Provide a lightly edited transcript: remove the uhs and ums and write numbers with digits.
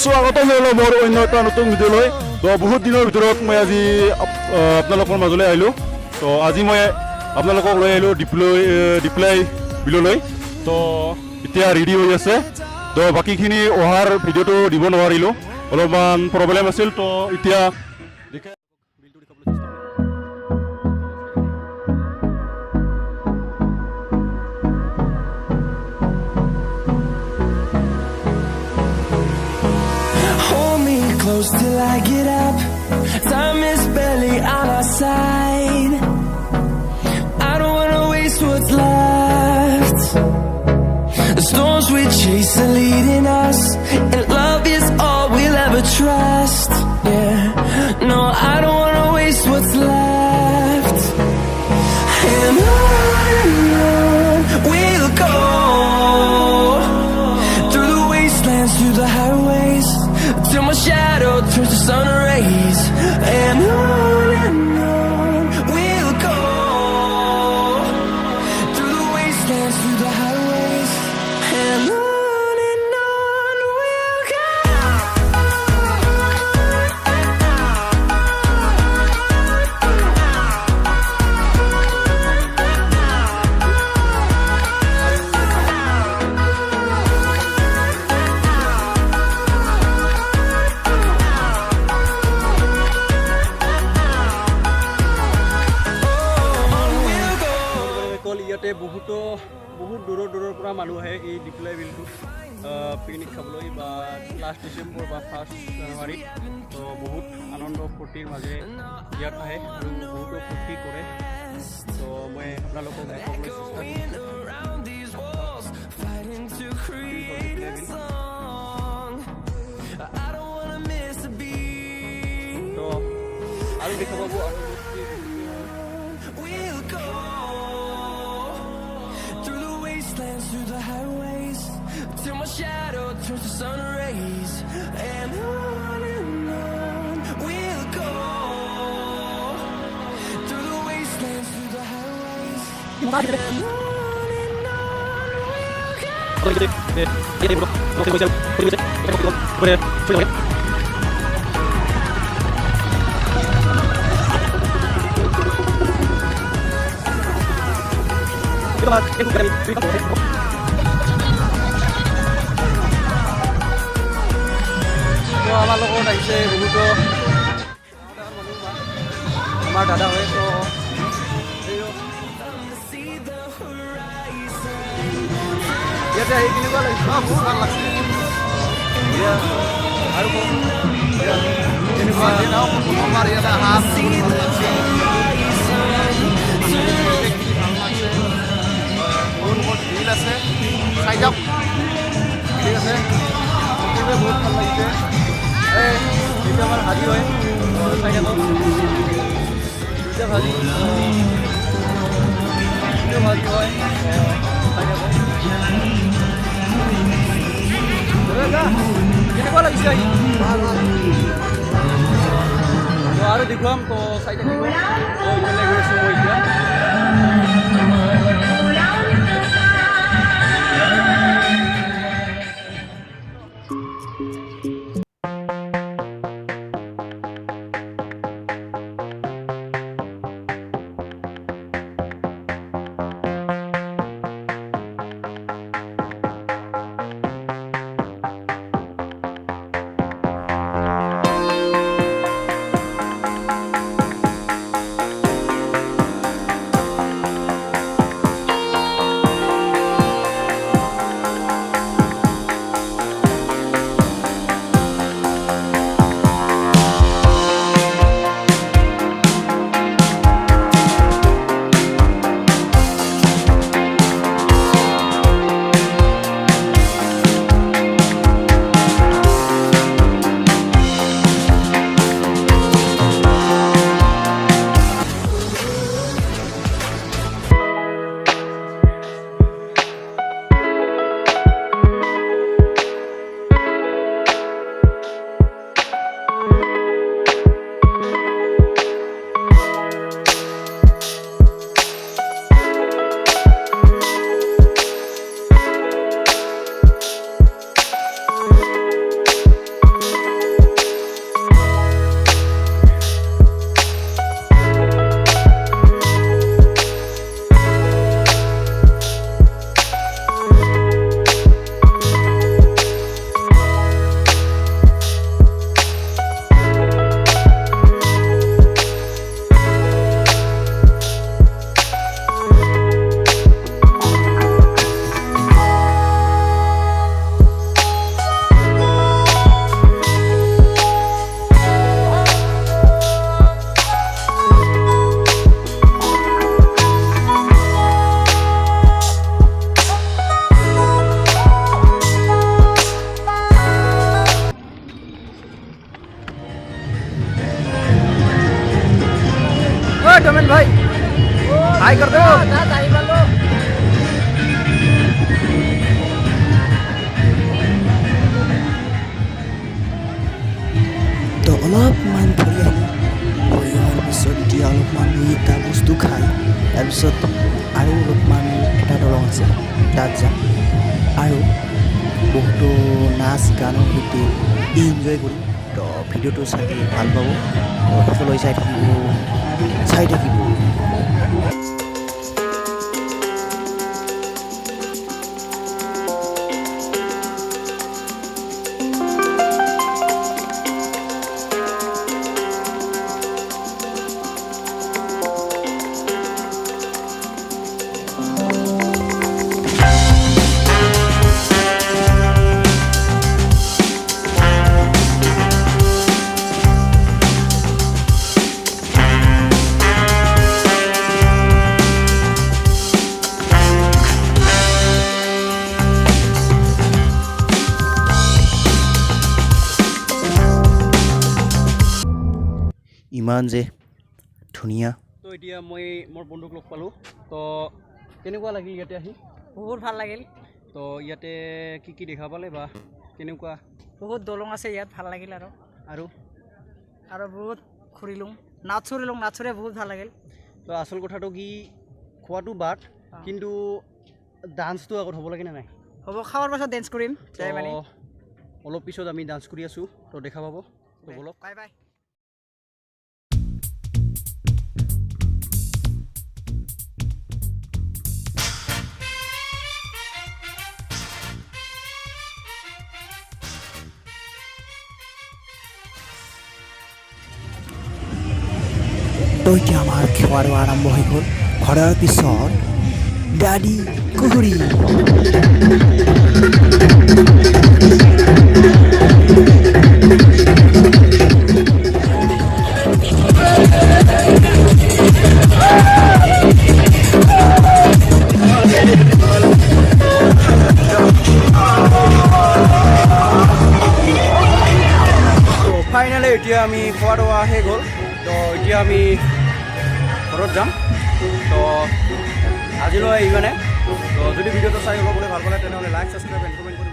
স্বাগত জনালো মোৰ অন্য এটা নতুন ভিডিঅ'লৈ তো বহুত দিনৰ ভিতৰত মই আজি আপোনালোকৰ মাজলৈ আহিলোঁ তো আজি মই আপোনালোকক লৈ আহিলোঁ ডিপ্লাই বিললৈ তো এতিয়া ৰেডি হৈ আছে তো বাকীখিনি অহাৰ ভিডিঅ'টো দিব নোৱাৰিলোঁ অলপমান প্ৰব্লেম আছিল তো এতিয়া close till I get up. Time is barely on our side. I don't wanna waste what's left. The storms we chase are leading us, and love is all we'll ever trust. Yeah, no, I don't wanna waste what's left. And on we'll go, through the wastelands, through the highways, till my shadow turns to sun rays. And on we'll go, through the wastelands, through the highways. And on we'll go. বহুত দূৰৰ পৰা মানুহ আহে এই ডিপ্লাই বিলটোত picnic খাবলৈ বা last December বা 1 জানুৱাৰী তো বহুত আনন্দ ফূৰ্তিৰ মাজে ইয়াত আহে আৰু বহুতো ফূৰ্তি কৰে তো মই আপোনালোকক দেখাবলৈ চেষ্টা কৰিম তো আৰু দেখা পাব Through the highways, till my shadow turns to sun rays. And on we'll go, through the wastelands, through the highways. And on we'll go. আমাৰ লগত আহিছে বহুতো আমাৰ দাদা হয় তো ইয়াতে আহি কেনেকুৱা লাগিছে বহুত ভাল লাগিছে আৰু কেনেকুৱা আমাৰ ইয়াতে অহা ভিৰ আছে চাই যাওক ঠিক আছে বহুত ভাল লাগিছে দুইটা আমাৰ ভাজি হয় চাই যাওক দুইটা ভাজি ভাজি হয় চাই যাব কেনেকুৱা লাগিছে আহি আৰু দেখুৱাম তো চাই থাকিব ইফালে গৈ আছোঁ মই এতিয়া আছে তাত যাম আৰু বহুতো নাচ গানৰ সৈতে এনজয় কৰিম তো ভিডিঅ'টো চাই ভাল পাব সকলোৱে চাই থাকিব ইমান যে ধুনীয়া তো এতিয়া মই মোৰ বন্ধুক লগ পালোঁ তো কেনেকুৱা লাগিল ইয়াতে আহি বহুত ভাল লাগিল তো ইয়াতে কি দেখা পালে বা কেনেকুৱা বহুত দলং আছে ইয়াত ভাল লাগিল আৰু বহুত ঘূৰিলোঁ নাচ চুৰে বহুত ভাল লাগিল তো আচল কথাটো কি খোৱাটো বাদ কিন্তু ডান্সটো আগত হ'ব লাগে নে নাই হ'ব খাৱাৰ পাছত ডেন্স কৰিম অলপ পিছত আমি ডান্স কৰি আছোঁ তো দেখা পাব তো বলক বাই বাই তো এতিয়া আমাৰ খোৱাৰো আৰম্ভ হৈ গ'ল খোৱাৰ পিছত দাদি কুহুৰি ফাইনেলি এতিয়া আমি খোৱা দোৱা শেষ হ'ল তো এতিয়া আমি ঘৰত যাম তো আজিলৈ ইমানে তো যদি ভিডিঅ'টো চাই অলপ ভাল পালে তেনেহ'লে লাইক ছাবস্ক্ৰাইব এণ্ড কমেণ্ট কৰিব